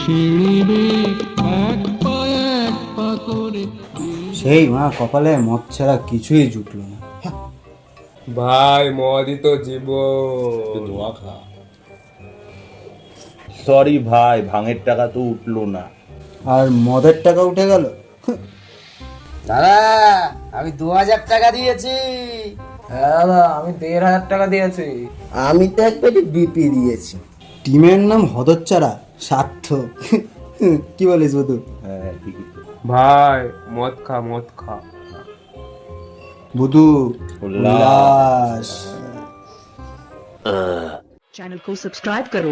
সিঁড়ি বেয়ে এক পা এক পা করে। সেই মা কপালে মদ ছাড়া কিছুই জুটলো না। ভাই মদই তো জীবন। সরি ভাই, ভাঙের টাকা তো উঠলো না। আর মদের টাকা উঠে গেল। দাদা আমি 2000 টাকা দিয়েছি। দাদা আমি 1500 টাকা দিয়েছি। আমি তো এক পেটি বিপি দিয়েছি। টিমের নাম হদচ্চারা, স্বার্থ। কি বলিস বধু? হ্যাঁ ঠিকই তো। ভাই মদ খা মদ খা। বধু উল্লাস। উল্লাস। चैनल को सब्सक्राइब करो।